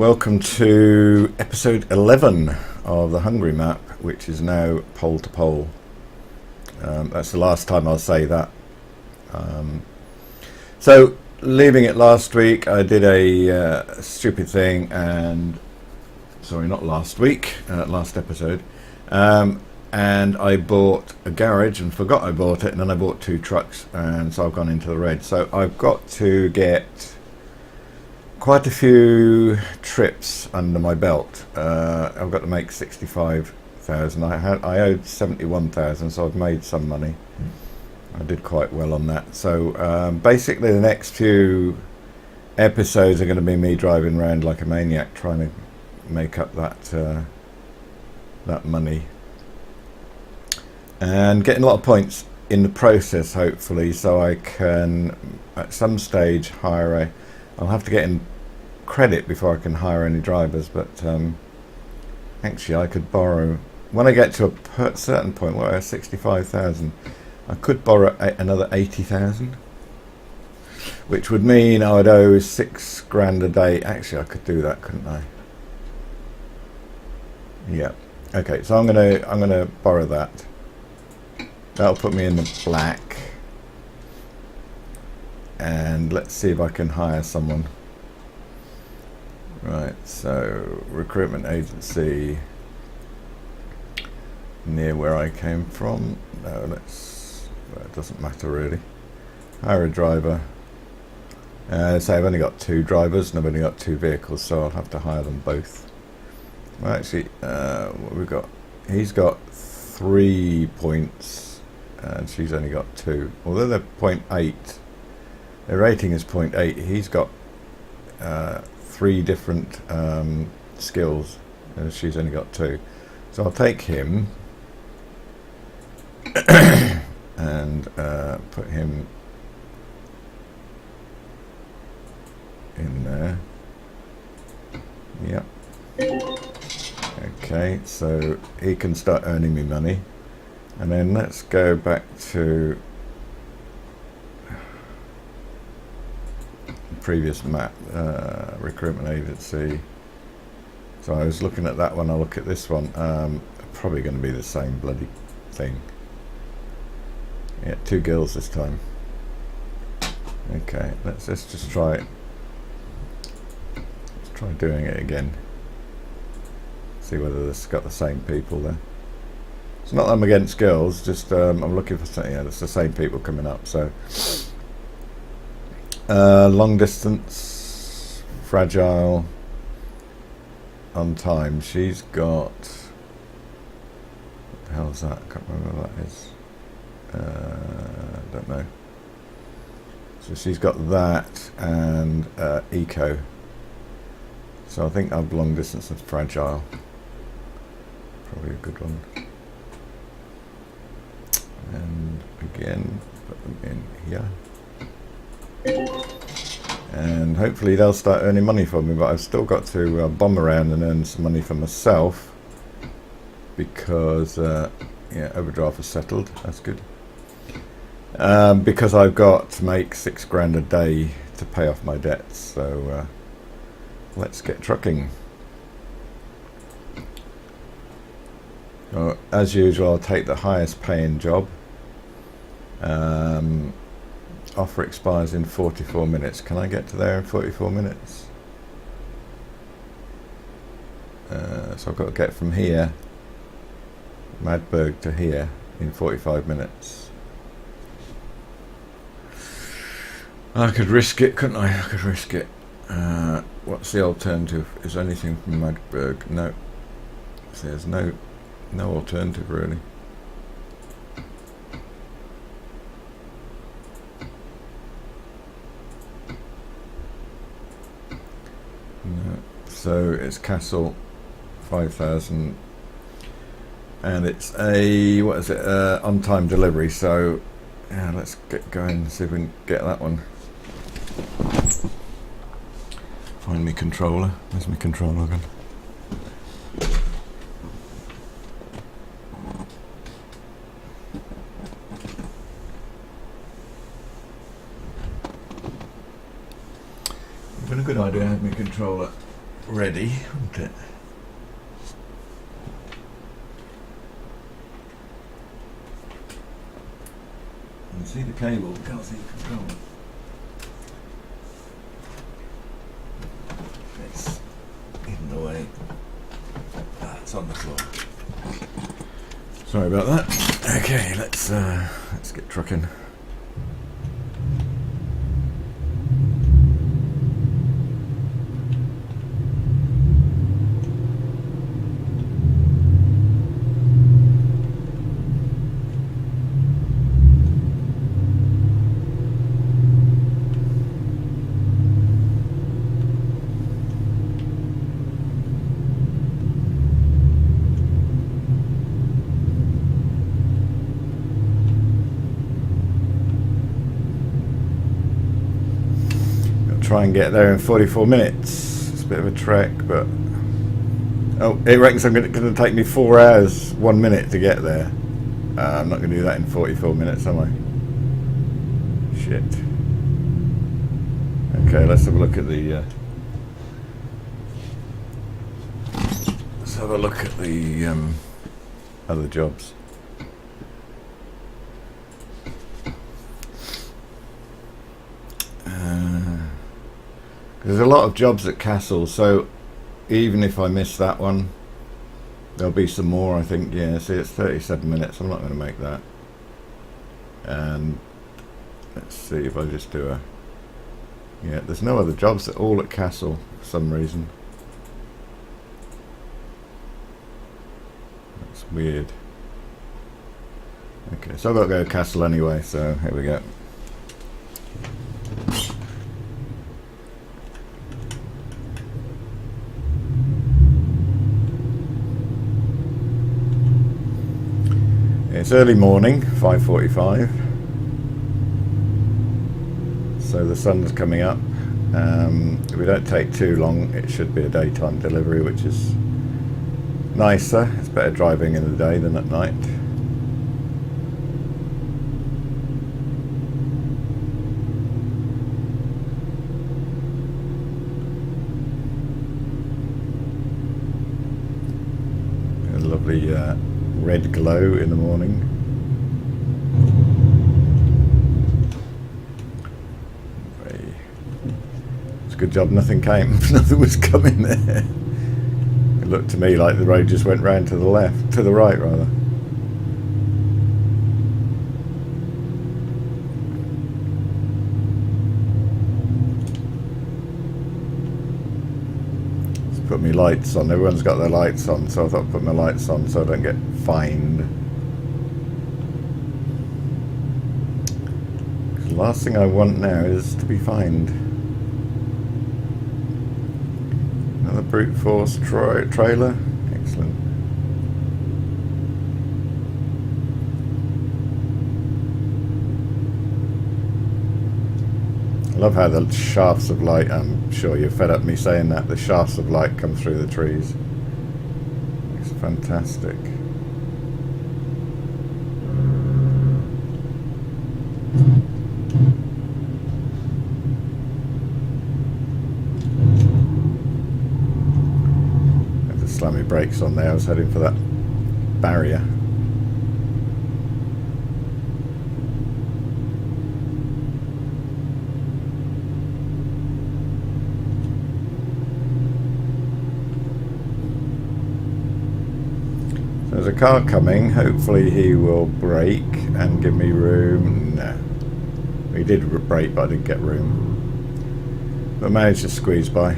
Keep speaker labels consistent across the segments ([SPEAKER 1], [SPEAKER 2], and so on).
[SPEAKER 1] welcome to episode 11 of the Hungary map, which is now pole to pole. That's the last time I'll say that. So leaving it last week, I did a stupid thing, and sorry, not last week, last episode, and I bought a garage and forgot I bought it, and then I bought 2 trucks, and so I've gone into the red. So I've got to get quite a few trips under my belt. I've got to make 65,000. I owed 71,000, so I've made some money. I did quite well on that. So basically the next few episodes are going to be me driving around like a maniac trying to make up that that money and getting a lot of points in the process, hopefully, so I can at some stage hire I'll have to get in credit before I can hire any drivers, but actually I could borrow, when I get to a certain point where I have 65,000, I could borrow another 80,000, which would mean I would owe 6 grand a day. Actually, I could do that, couldn't I? Yeah. Okay, so I'm gonna borrow that. That'll put me in the black. And let's see if I can hire someone. Right, so recruitment agency near where I came from. No, well, it doesn't matter really. Hire a driver. So I've only got 2 drivers and I've only got 2 vehicles, so I'll have to hire them both. Well, actually, what we've got, he's got 3 points and she's only got 2. Although they're 0.8. The rating is 0.8. He's got 3 different skills, and she's only got 2. So I'll take him and put him in there. Yep. Okay, so he can start earning me money, and then let's go back to previous map, recruitment agency. So I was looking at that one, I'll look at this one. Probably going to be the same bloody thing. Yeah, 2 girls this time. Okay, let's just try doing it again. See whether it's got the same people there. It's not that I'm against girls, just I'm looking for something. Yeah, it's the same people coming up. So long distance, fragile, on time. She's got, what the hell is that? I can't remember what that is. Don't know. So she's got that and eco. So I think I've long distance and fragile. Probably a good one. And again, put them in here. And hopefully they'll start earning money for me, but I've still got to bomb around and earn some money for myself because yeah, overdraft is settled. That's good. Because I've got to make 6 grand a day to pay off my debts, so let's get trucking. So, as usual, I'll take the highest paying job. Offer expires in 44 minutes. Can I get to there in 44 minutes? So I've got to get from here, Madberg, to here in 45 minutes. I could risk it, couldn't I? I could risk it. What's the alternative? Is there anything from Madberg? No. So there's no alternative really. No. So it's Castle 5,000 and it's a, what is it, on time delivery. So yeah, let's get going and see if we can get that one. Find me controller. Where's my controller again? Been a good idea, have my controller. ready, isn't it? You can see the cable, can't see the controller. It's hidden away. It's on the floor. Sorry about that. Okay, let's get trucking. Try and get there in 44 minutes. It's a bit of a trek, but oh, it reckons I'm going to take me 4 hours 1 minute to get there. I'm not going to do that in 44 minutes, am I? Shit. Okay, let's have a look at the. Let's have a look at the other jobs. There's a lot of jobs at Castle, so even if I miss that one, there'll be some more, I think. Yeah, see, it's 37 minutes. I'm not going to make that. And let's see if I just do a... Yeah, there's no other jobs at all at Castle for some reason. That's weird. Okay, so I've got to go to Castle anyway, so here we go. It's early morning, 5:45, so the sun's coming up. If we don't take too long, it should be a daytime delivery, which is nicer. It's better driving in the day than at night. A lovely red glow in the morning. It's a good job nothing came. Nothing was coming there. It looked to me like the road just went round to the left, to the right rather. Let's put my lights on. Everyone's got their lights on, so I thought I'd put my lights on so I don't get fined. The last thing I want now is to be fined. Another brute force trailer. Excellent. I love how the shafts of light, I'm sure you're fed up me saying that, the shafts of light come through the trees. It's fantastic. I had to slam my brakes on there, I was heading for that barrier. There's a car coming, hopefully he will brake and give me room. No. He did brake, but I didn't get room. But I managed to squeeze by. I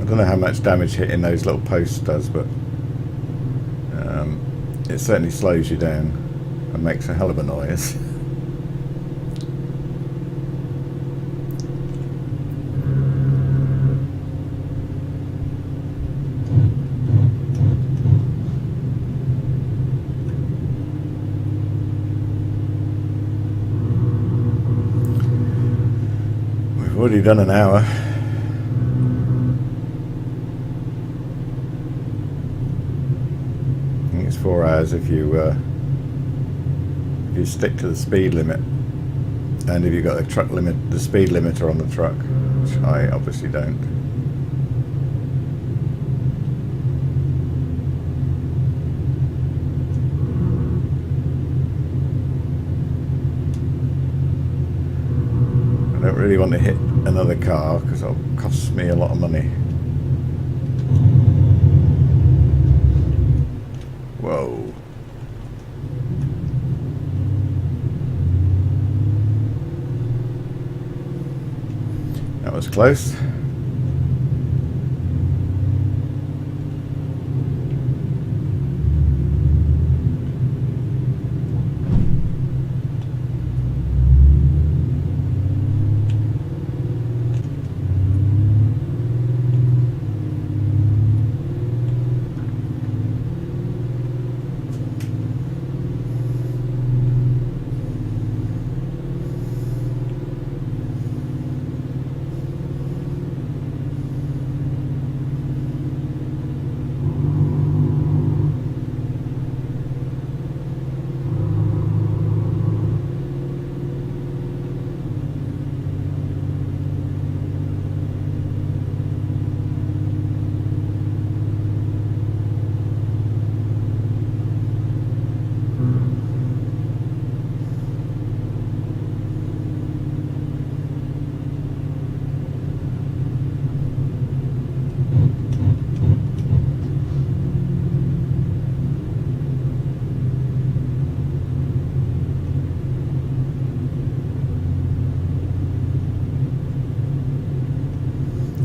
[SPEAKER 1] don't know how much damage hitting those little posts does, but it certainly slows you down and makes a hell of a noise. Already done an hour. I think it's 4 hours if you if you stick to the speed limit, and if you've got the speed limiter on the truck, which I obviously don't. I don't really want to hit another car because it'll cost me a lot of money. Whoa. That was close.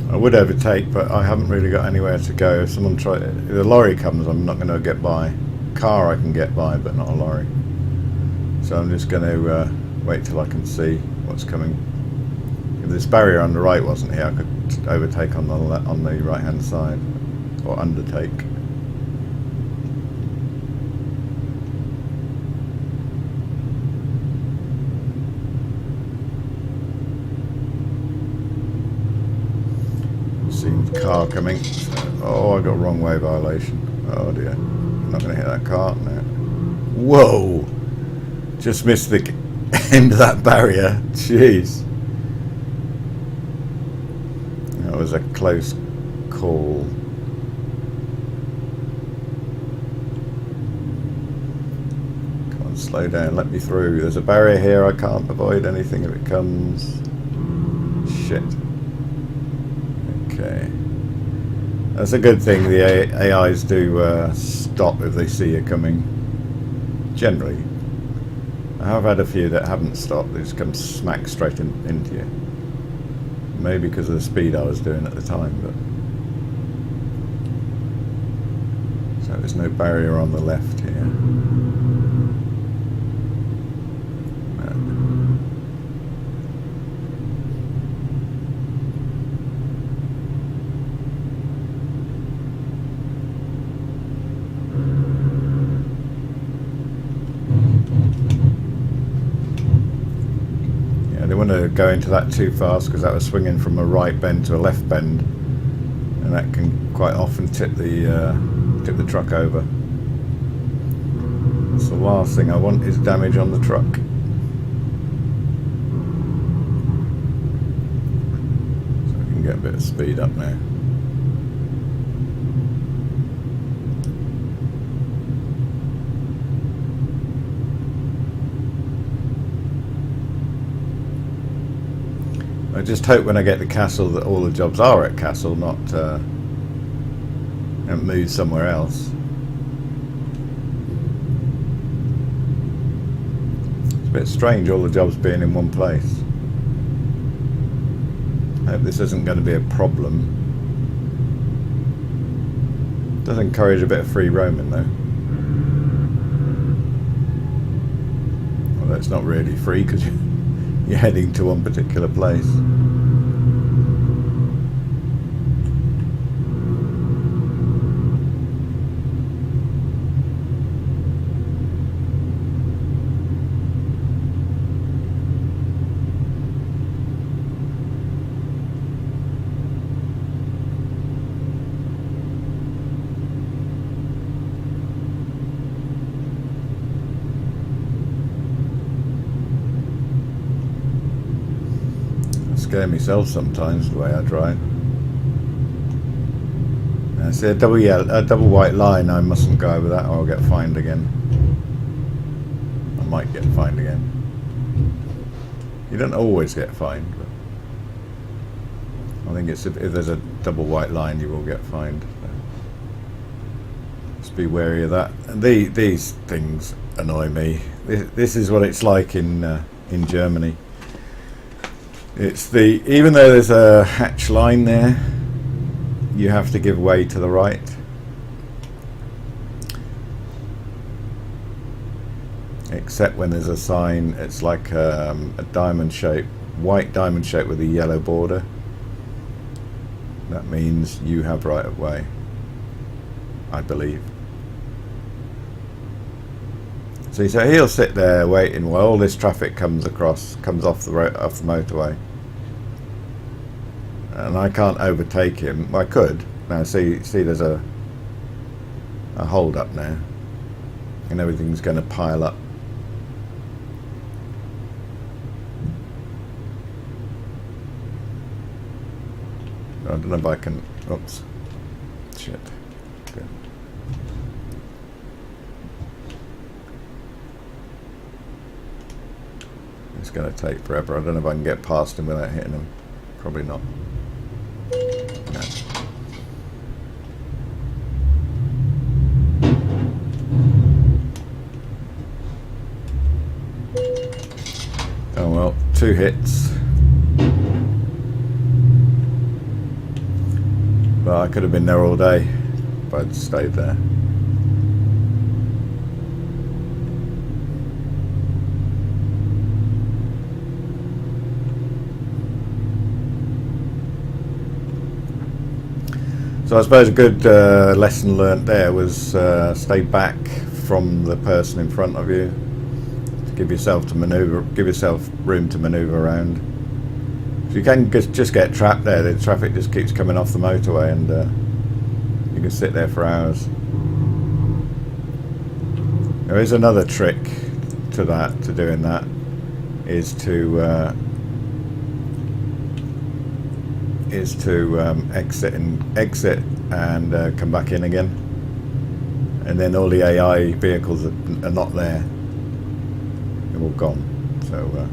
[SPEAKER 1] I would overtake, but I haven't really got anywhere to go. If the lorry comes, I'm not going to get by. Car I can get by, but not a lorry. So I'm just going to wait till I can see what's coming. If this barrier on the right wasn't here, I could overtake on the right hand side, or undertake. Car coming. Oh, I got wrong way violation. Oh dear. I'm not going to hit that car now. Whoa! Just missed the end of that barrier. Jeez. That was a close call. Come on, slow down. Let me through. There's a barrier here. I can't avoid anything if it comes. Shit. Okay. That's a good thing. The AIs do stop if they see you coming. Generally. I have had a few that haven't stopped. They just come smack straight into you. Maybe because of the speed I was doing at the time. But so there's no barrier on the left here. I didn't want to go into that too fast because that was swinging from a right bend to a left bend, and that can quite often tip the truck over. That's the last thing I want is damage on the truck. So I can get a bit of speed up now. I just hope when I get to Castle that all the jobs are at Castle, not and move somewhere else. It's a bit strange all the jobs being in one place. I hope this isn't going to be a problem. Does encourage a bit of free roaming though. Although it's not really free because you're heading to one particular place. scare myself sometimes the way I drive. I see a double white line. I mustn't go over that, or I'll get fined again. I might get fined again. You don't always get fined, but I think it's if there's a double white line, you will get fined. So just be wary of that. And these things annoy me. This is what it's like in Germany. It's even though there's a hatch line there, you have to give way to the right. Except when there's a sign, it's like a diamond shape, white diamond shape with a yellow border. That means you have right of way, I believe. See, so he'll sit there waiting while all this traffic comes off the motorway. And I can't overtake him. I could. Now see there's a hold up now. And everything's going to pile up. I don't know if I can... Oops. Shit. Good. It's going to take forever. I don't know if I can get past him without hitting him. Probably not. No. Oh well, 2 hits. Well, I could have been there all day if I'd stayed there. So I suppose a good lesson learnt there was stay back from the person in front of you. Give yourself room to manoeuvre around. If you can just get trapped there, the traffic just keeps coming off the motorway, and you can sit there for hours. There is another trick to doing that, is to exit and come back in again, and then all the AI vehicles are not there. They're all gone, so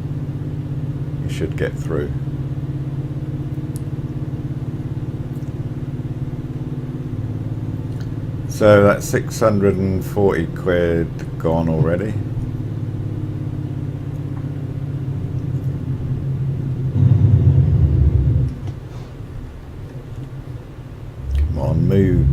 [SPEAKER 1] you should get through. So that's 640 quid gone already. Come on, move.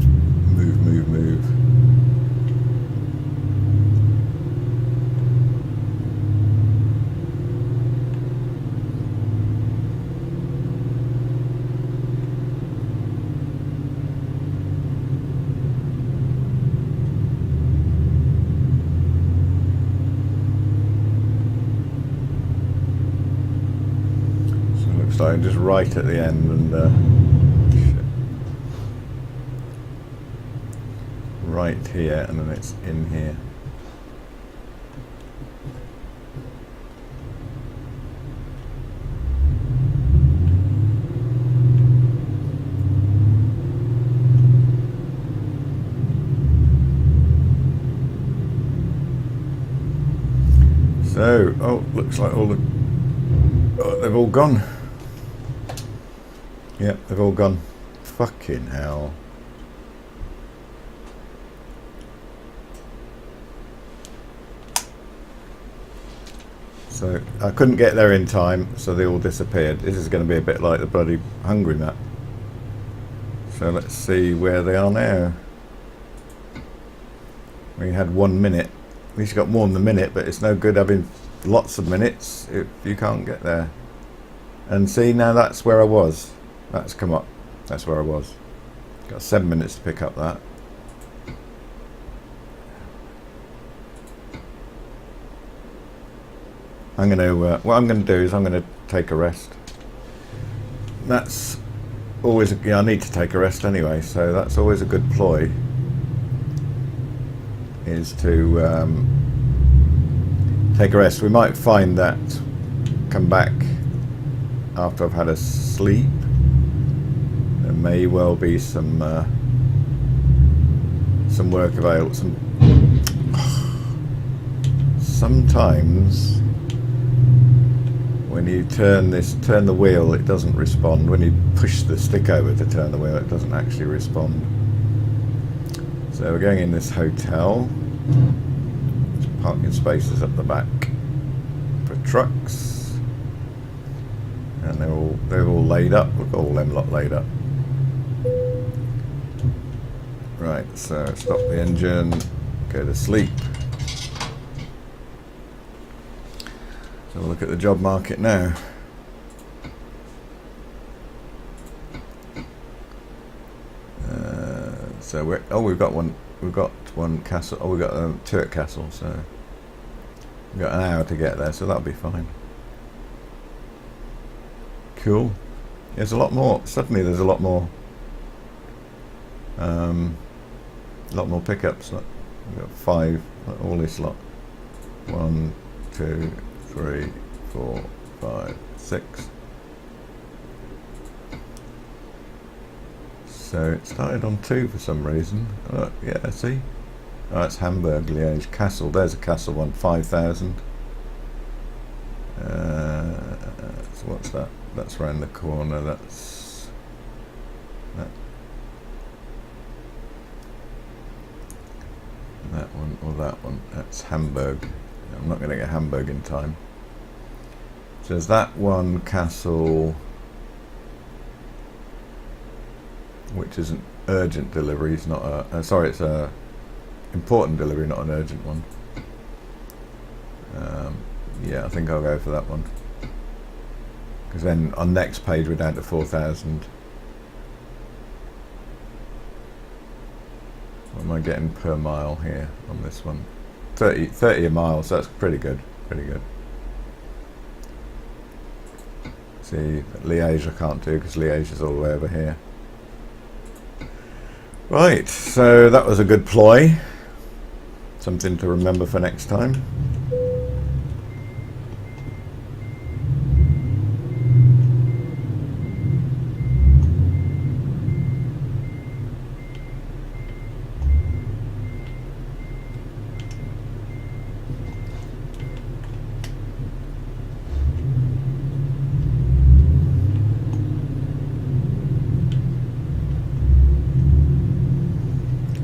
[SPEAKER 1] So just right at the end, and right here, and then it's in here. So, looks like they've all gone. Yep, they've all gone. Fucking hell. So I couldn't get there in time, so they all disappeared. This is going to be a bit like the bloody Hungary map. So let's see where they are now. We had 1 minute. At least you got more than a minute, but it's no good having lots of minutes if you can't get there. And see, now that's where I was. That's come up. That's where I was. Got 7 minutes to pick up that. I'm going to. What I'm going to do is I'm going to take a rest. That's always. I need to take a rest anyway, so that's always a good ploy. Is to take a rest. We might find that come back after I've had a sleep. There may well be some work available. Sometimes when you turn the wheel, it doesn't respond. When you push the stick over to turn the wheel, it doesn't actually respond. So we're going in this hotel. There's parking spaces at the back for trucks, and they're all laid up. We've got all them lot laid up. Right, so stop the engine, go to sleep. So we'll look at the job market now. So we've got one castle. Oh, we've got two at castle. So we've got an hour to get there, so that'll be fine. Cool. There's a lot more. Suddenly, there's a lot more. Pickups. Look, we've got 5. All this lot. 1, 2, 3, 4, 5, 6. So it started on 2 for some reason. Yeah, see? Oh, it's Hamburg, Liège, Castle. There's a Castle one, 5,000. So what's that? That's round the corner. That's that one or that one. That's Hamburg. I'm not going to get Hamburg in time. So there's that one Castle, which is an urgent delivery. It's not a sorry, it's a important delivery, not an urgent one. Yeah, I think I'll go for that one, because then on next page we're down to 4,000. What am I getting per mile here on this one? 30 a mile, so that's pretty good. See, Liège I can't do because Liège is all the way over here. Right, so that was a good ploy. Something to remember for next time.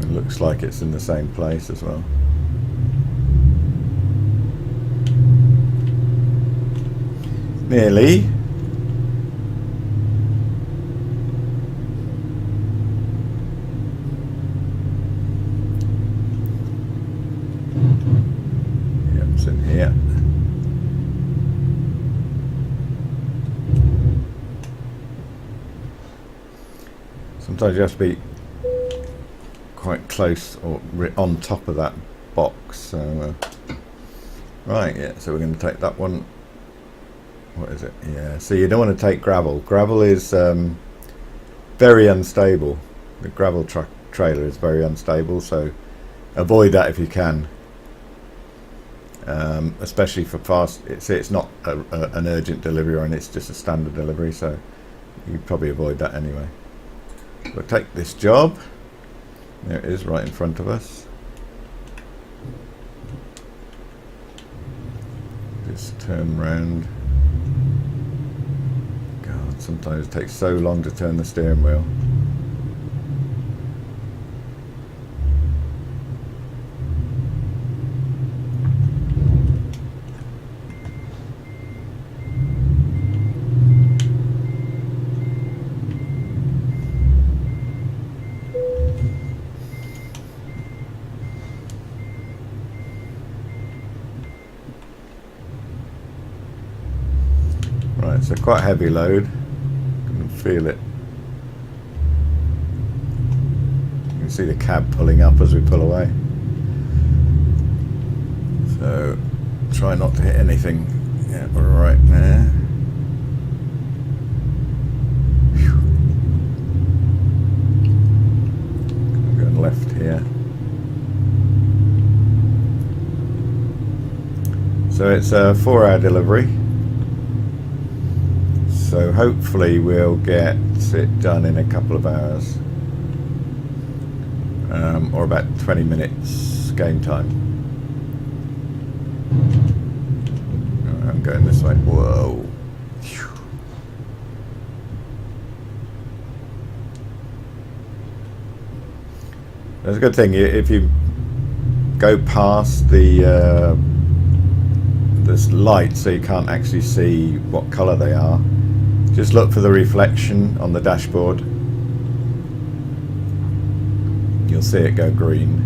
[SPEAKER 1] Looks like it's in the same place as well. Nearly. Yep, it's in here. Sometimes you have to be quite close or on top of that box. So right, yeah, so we're going to take that one. What is it? Yeah, so you don't want to take gravel. Gravel is very unstable. The gravel truck trailer is very unstable, so avoid that if you can, especially for fast. It's not an urgent delivery, and it's just a standard delivery, so you probably avoid that anyway. We'll take this job. There it is, right in front of us. Just turn round. God, sometimes it takes so long to turn the steering wheel. Right, so quite a heavy load. You can feel it. You can see the cab pulling up as we pull away. So try not to hit anything. Yeah, we're right there. Going left here. So it's a 4-hour delivery. So So hopefully we'll get it done in a couple of hours, or about 20 minutes game time. I'm going this way. Whoa. That's a good thing. If you go past the this light, so you can't actually see what colour they are, just look for the reflection on the dashboard. You'll see it go green.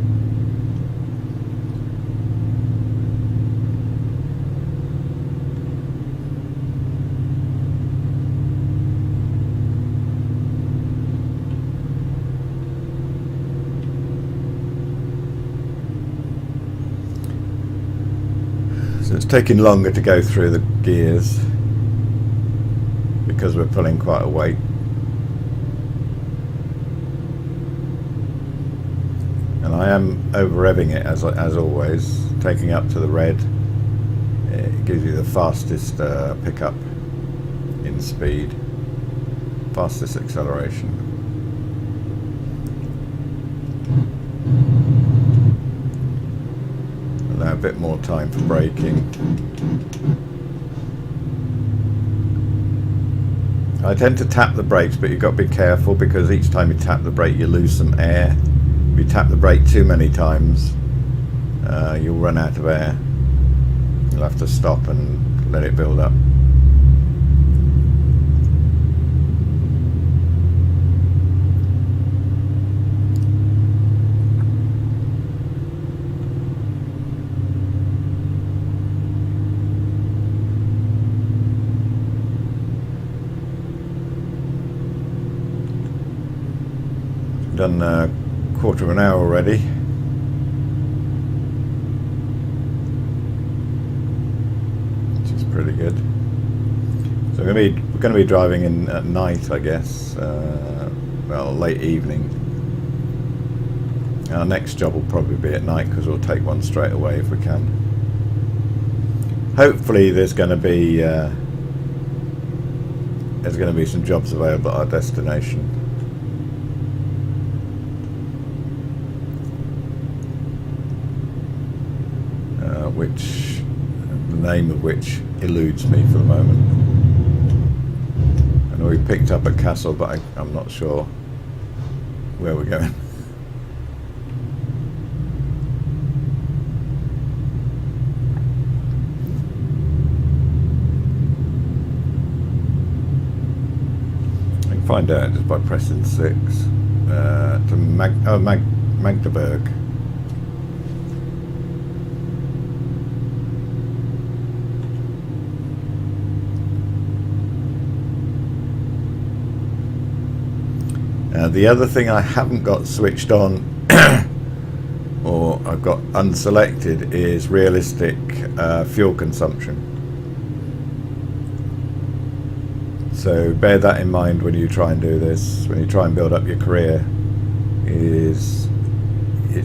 [SPEAKER 1] So it's taking longer to go through the gears because we're pulling quite a weight. And I am over revving it as always, taking up to the red. It gives you the fastest pickup in speed, fastest acceleration. Allow a bit more time for braking. I tend to tap the brakes, but you've got to be careful because each time you tap the brake you lose some air. If you tap the brake too many times, you'll run out of air. You'll have to stop and let it build up. Done a quarter of an hour already. Which is pretty good. So we're going to be driving in at night, I guess. Well, late evening. Our next job will probably be at night because we'll take one straight away if we can. Hopefully there's going to be some jobs available at our destination. Which the name of which eludes me for the moment. I know we picked up a castle, but I'm not sure where we're going. I can find out just by pressing 6 to Magdeburg. The other thing I haven't got switched on or I've got unselected is realistic fuel consumption. So bear that in mind when you try and do this, when you try and build up your career. It's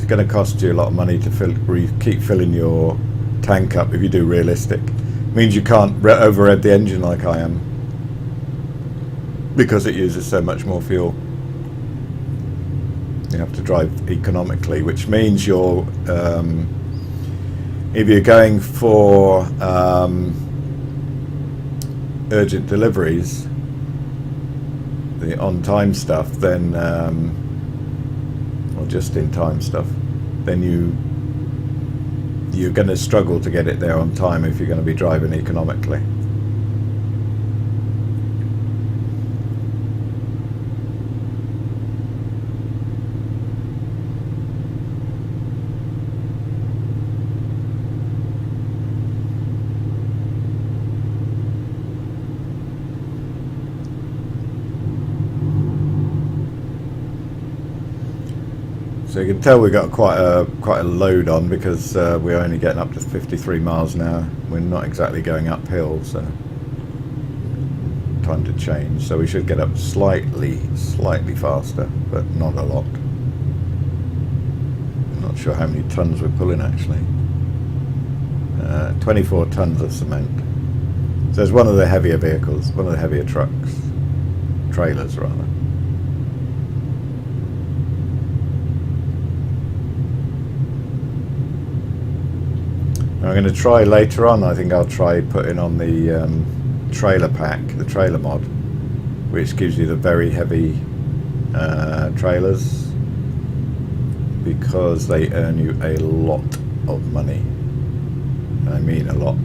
[SPEAKER 1] going to cost you a lot of money to keep filling your tank up if you do realistic. It means you can't overhead the engine like I am because it uses so much more fuel. You have to drive economically, which means you're if you're going for urgent deliveries, the on-time stuff, then or just-in-time stuff, then you're going to struggle to get it there on time if you're going to be driving economically. So you can tell we got quite a load on because we're only getting up to 53 miles an hour. We're not exactly going uphill, so time to change. So we should get up slightly faster, but not a lot. I'm not sure how many tons we're pulling actually. 24 tons of cement. So it's one of the heavier vehicles, one of the heavier trucks, trailers rather. I'm going to try later on, I think I'll try putting on the trailer pack, the trailer mod, which gives you the very heavy trailers, because they earn you a lot of money. I mean a lot.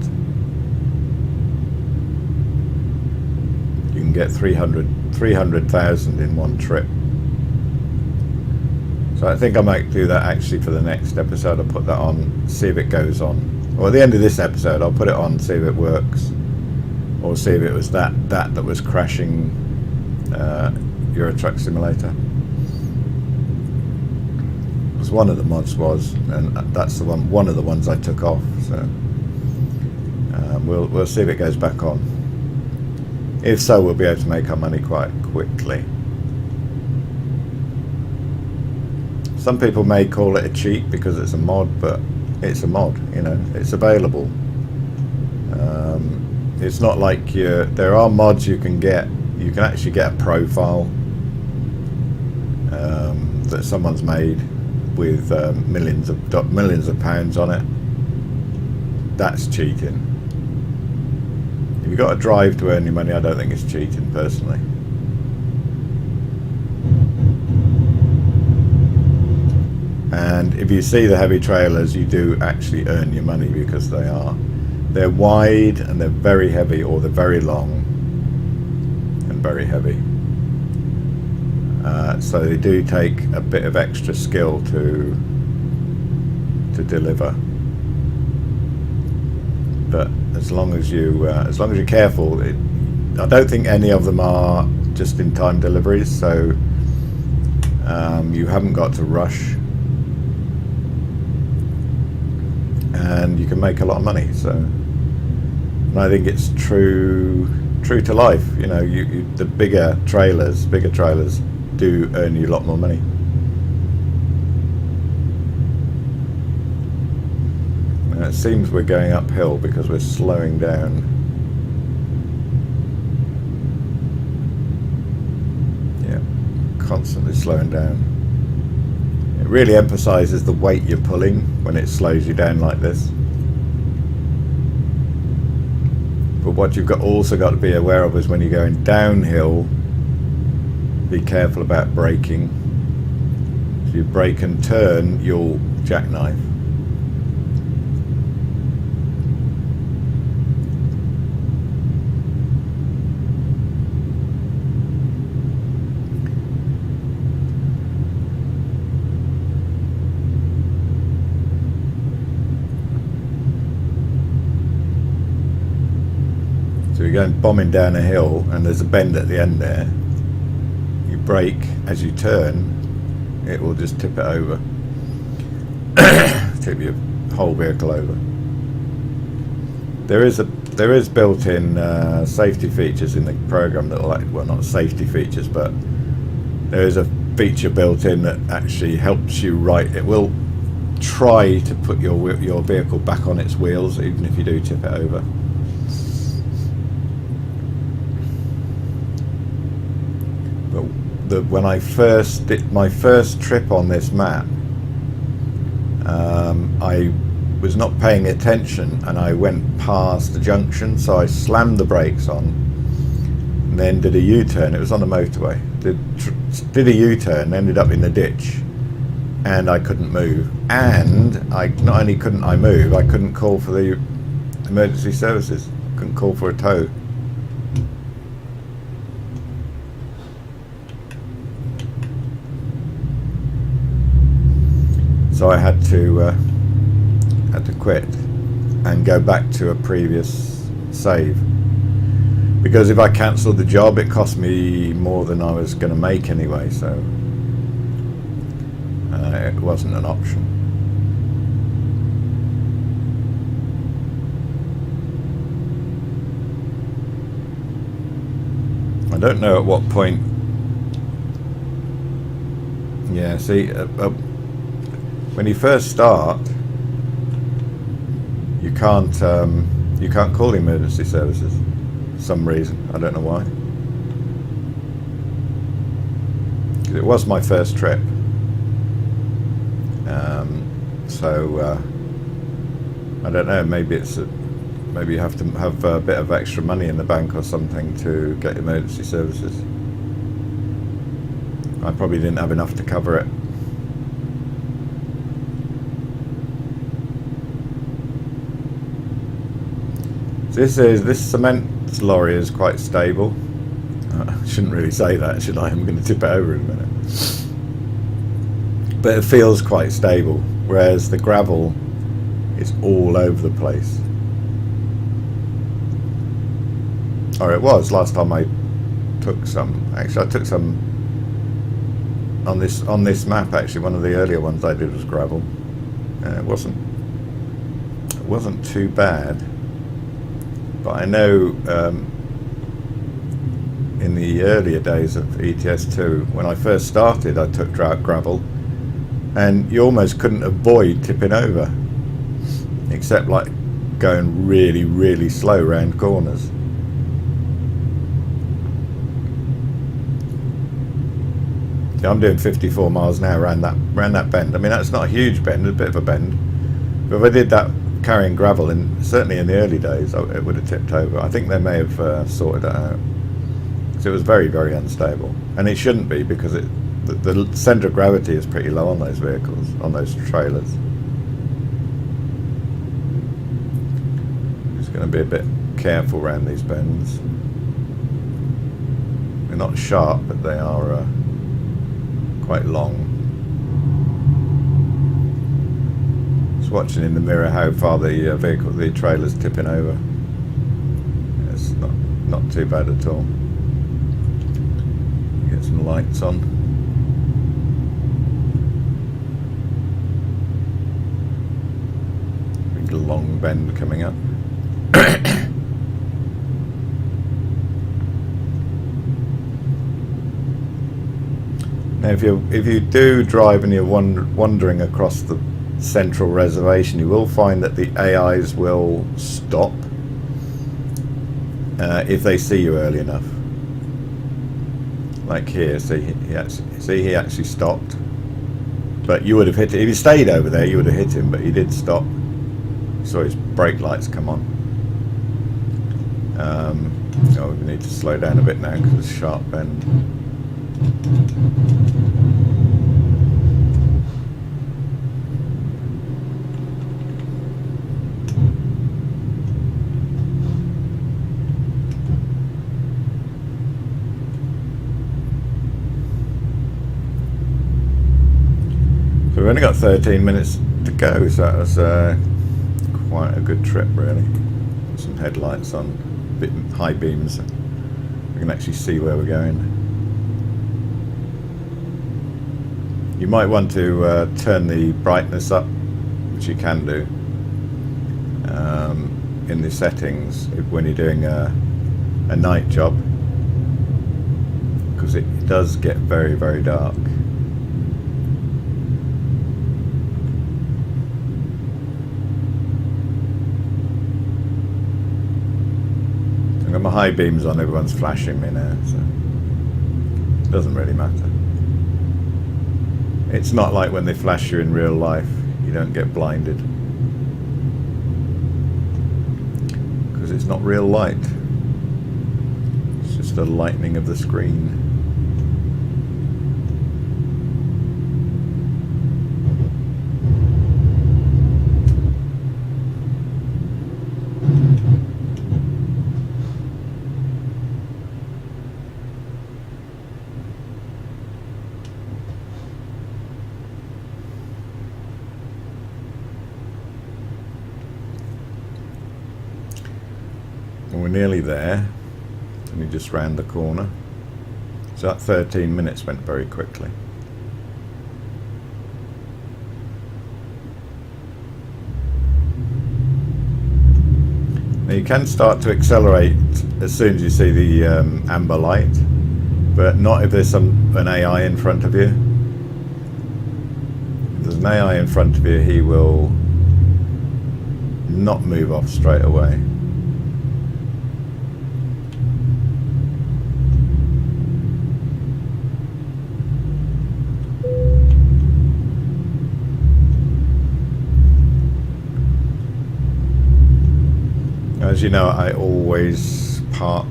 [SPEAKER 1] You can get 300,000 in one trip. So I think I might do that actually for the next episode. I'll put that on, see if it goes on. Or at the end of this episode, I'll put it on, see if it works, or see if it was that was crashing Euro Truck Simulator. Because one of the mods was, and that's the one of the ones I took off. So we'll see if it goes back on. If so, we'll be able to make our money quite quickly. Some people may call it a cheat because it's a mod, but it's a mod, you know, it's available. It's not like there are mods you can get. You can actually get a profile that someone's made with millions of pounds on it. That's cheating. If you've got to drive to earn your money, I don't think it's cheating personally. And if you see the heavy trailers, you do actually earn your money, because they're wide and they're very heavy, or they're very long and very heavy. So they do take a bit of extra skill to deliver. But as long as you're careful, I don't think any of them are just-in-time deliveries, so you haven't got to rush. And you can make a lot of money. So, and I think it's true to life. You know, the bigger trailers do earn you a lot more money. And it seems we're going uphill because we're slowing down. Yeah, constantly slowing down. It really emphasises the weight you're pulling when it slows you down like this. But what you've also got to be aware of is when you're going downhill, be careful about braking. If you brake and turn, you'll jackknife. So you're going bombing down a hill and there's a bend at the end there. You brake as you turn, it will just tip it over. Tip your whole vehicle over. There is built-in safety features in the program that will, well, not safety features, but there is a feature built in that actually helps you right. It will try to put your vehicle back on its wheels even if you do tip it over. When I first did my first trip on this map, I was not paying attention and I went past the junction, so I slammed the brakes on and then did a U-turn. It was on the motorway. Did a U-turn, ended up in the ditch, and I couldn't move. And not only couldn't I move, I couldn't call for the emergency services. Couldn't call for a tow. So I had to quit and go back to a previous save, because if I cancelled the job, it cost me more than I was going to make anyway. So it wasn't an option. I don't know at what point. Yeah, see. When you first start, you can't call the emergency services. some reason. I don't know why. It was my first trip, so I don't know. Maybe maybe you have to have a bit of extra money in the bank or something to get emergency services. I probably didn't have enough to cover it. This cement lorry is quite stable. I shouldn't really say that, should I? I'm going to tip it over in a minute. But it feels quite stable, whereas the gravel is all over the place. Or it was last time I took some. Actually, I took some on this map. Actually, one of the earlier ones I did was gravel, and it wasn't too bad. But I know in the earlier days of ETS2, when I first started, I took gravel, and you almost couldn't avoid tipping over, except like going really, really slow round corners. Yeah, I'm doing 54 miles an hour around that bend. I mean, that's not a huge bend, a bit of a bend. But if I did that carrying gravel, and certainly in the early days, it would have tipped over. I think they may have sorted it out. So it was very, very unstable, and it shouldn't be, because the centre of gravity is pretty low on those vehicles, on those trailers. Just going to be a bit careful around these bends. They're not sharp, but they are quite long. Just watching in the mirror how far the trailer's tipping over. It's not too bad at all. Get some lights on. Big long bend coming up. Now, if you do drive and you're wandering across the central reservation, you will find that the AIs will stop if they see you early enough. Like here, see he actually stopped, but you would have hit it if he stayed over there. You would have hit him, but he did stop. You saw his brake lights come on. Oh, we need to slow down a bit now because it's a sharp bend. We've only got 13 minutes to go, so that was quite a good trip, really. Some headlights on, a bit high beams. We can actually see where we're going. You might want to turn the brightness up, which you can do in the settings when you're doing a night job, because it does get very, very dark. I've got my high beams on, everyone's flashing me now, so it doesn't really matter. It's not like when they flash you in real life, you don't get blinded, because it's not real light, it's just the lightning of the screen. We're nearly there, and we just round the corner. So that 13 minutes went very quickly. Now you can start to accelerate as soon as you see the amber light, but not if there's an AI in front of you. If there's an AI in front of you, he will not move off straight away. As you know, I always park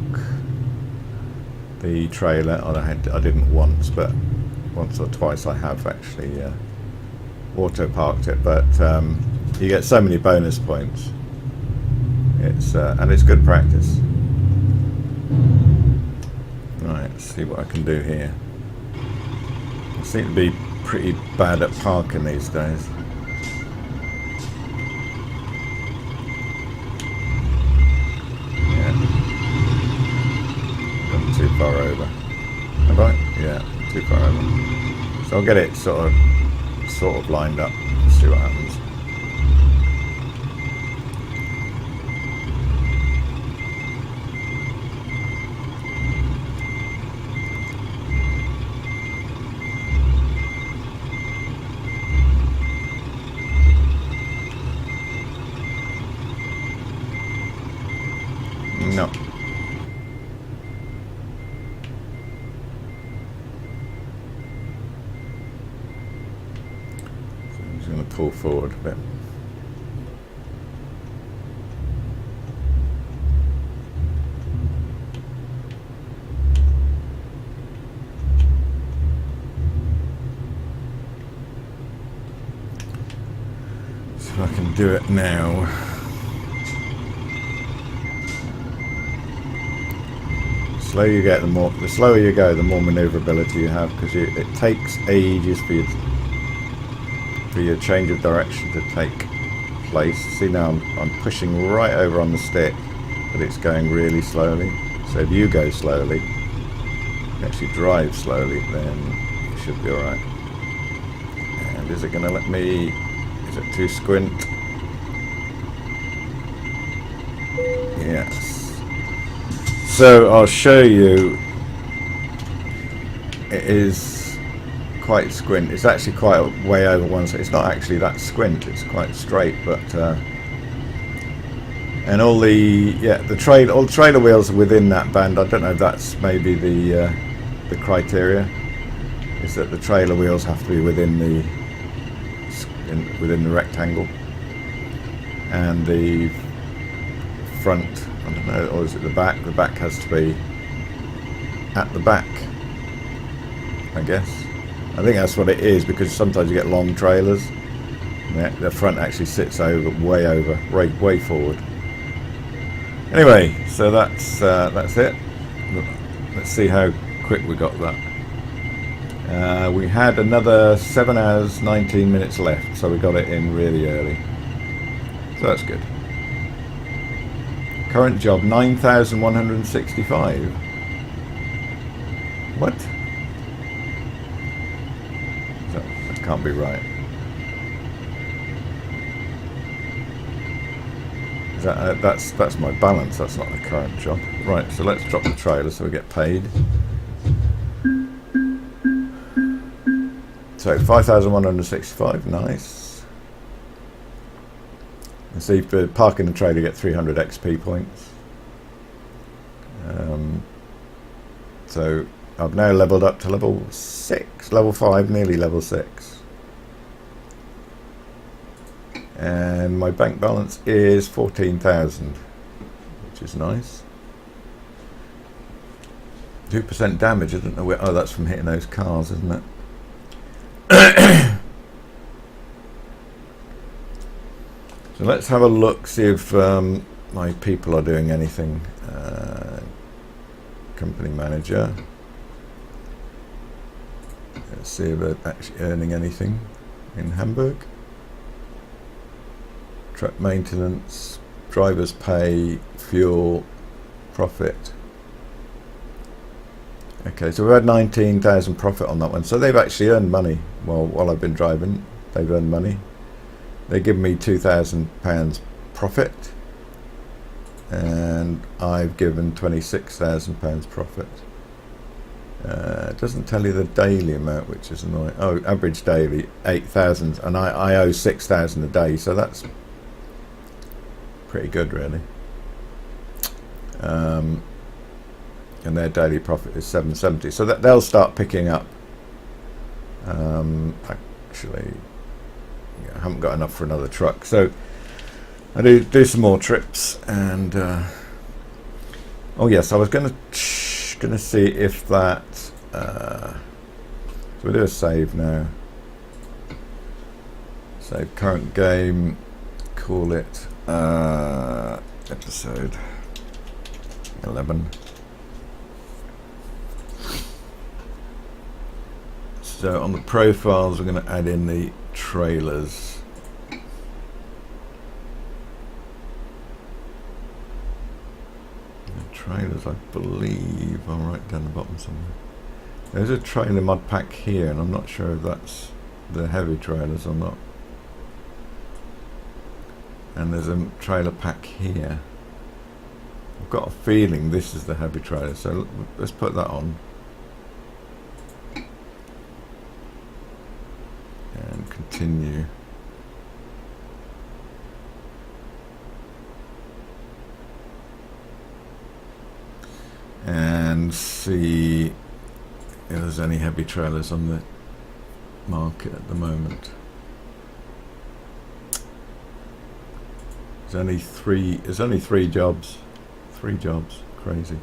[SPEAKER 1] the trailer. I didn't once, but once or twice I have actually auto parked it. But you get so many bonus points. And it's good practice. Right, let's see what I can do here. I seem to be pretty bad at parking these days. Yeah. Gone too far over. Have I? Yeah, too far over. So I'll get it sort of lined up. See what happens. No. So I'm just going to pull forward a bit. So I can do it now. The slower you go, the more manoeuvrability you have, because it takes ages for your change of direction to take place. See, now I'm pushing right over on the stick, but it's going really slowly. So if you go slowly, you actually drive slowly, then you should be alright. And is it going to let me? Is it too squint? Yes. So I'll show you. It is quite squint. It's actually quite way over one side. It's not actually that squint. It's quite straight, but and all the trailer wheels are within that band. I don't know if that's maybe the criteria. Is that the trailer wheels have to be within the rectangle, and the front. I don't know, or is it the back? The back has to be at the back, I guess. I think that's what it is, because sometimes you get long trailers. The front actually sits way forward. Anyway, so that's it. Let's see how quick we got that. We had another 7 hours, 19 minutes left, so we got it in really early. So that's good. Current job 9,165. What? That can't be right. That's my balance. That's not the current job. Right. So let's drop the trailer so we get paid. So 5,165. Nice. And see, for parking the trailer, you get 300 XP points. So I've now leveled up to level 6, level 5, nearly level 6. And my bank balance is 14,000, which is nice. 2% damage, I don't know where, oh, that's from hitting those cars, isn't it? So let's have a look, see if my people are doing anything. Company manager. Let's see if they're actually earning anything in Hamburg. Truck maintenance, driver's pay, fuel, profit. Okay, so we've had 19,000 profit on that one. So they've actually earned money while I've been driving. They've earned money. They give me £2,000 profit, and I've given £26,000 profit. It doesn't tell you the daily amount, which is annoying. Oh, average daily 8,000, and I owe 6,000 a day, so that's pretty good, really. And their daily profit is 770, so that they'll start picking up. Actually, I haven't got enough for another truck, so I do some more trips, and oh yes, I was gonna see if that. So we'll do a save now. Save current game. Call it episode 11. So on the profiles, we're going to add in the trailers. The trailers, I believe, I'll write down the bottom somewhere. There's a trailer mod pack here, and I'm not sure if that's the heavy trailers or not. And there's a trailer pack here. I've got a feeling this is the heavy trailer, so let's put that on. And continue. And see if there's any heavy trailers on the market at the moment. There's only three jobs. 3 jobs. Crazy.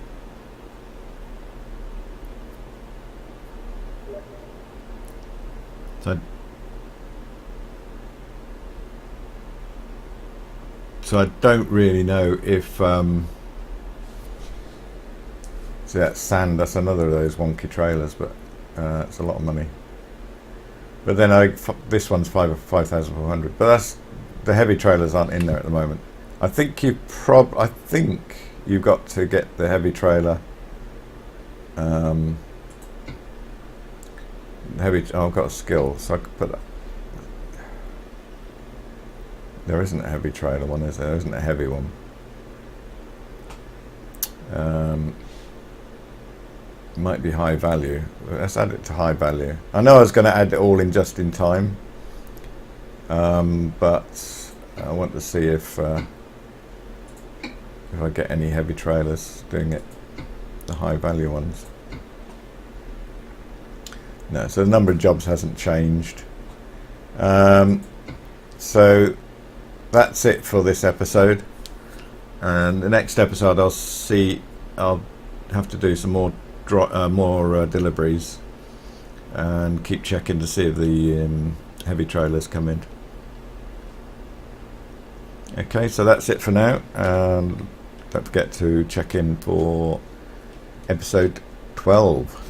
[SPEAKER 1] So I don't really know if see that sand, that's another of those wonky trailers, but it's a lot of money. But then this one's 5,400, but that's the heavy trailers aren't in there at the moment. I think you've got to get the heavy trailer. Oh, I've got a skill, so I could put that. There isn't a heavy trailer one, is there? There isn't a heavy one. Might be high value. Let's add it to high value. I know I was going to add it all in just in time, but I want to see if I get any heavy trailers doing it, the high value ones. No, so the number of jobs hasn't changed. So that's it for this episode, and the next episode I'll have to do some more deliveries and keep checking to see if the heavy trailers come in. Okay, so that's it for now. Don't forget to check in for episode 12.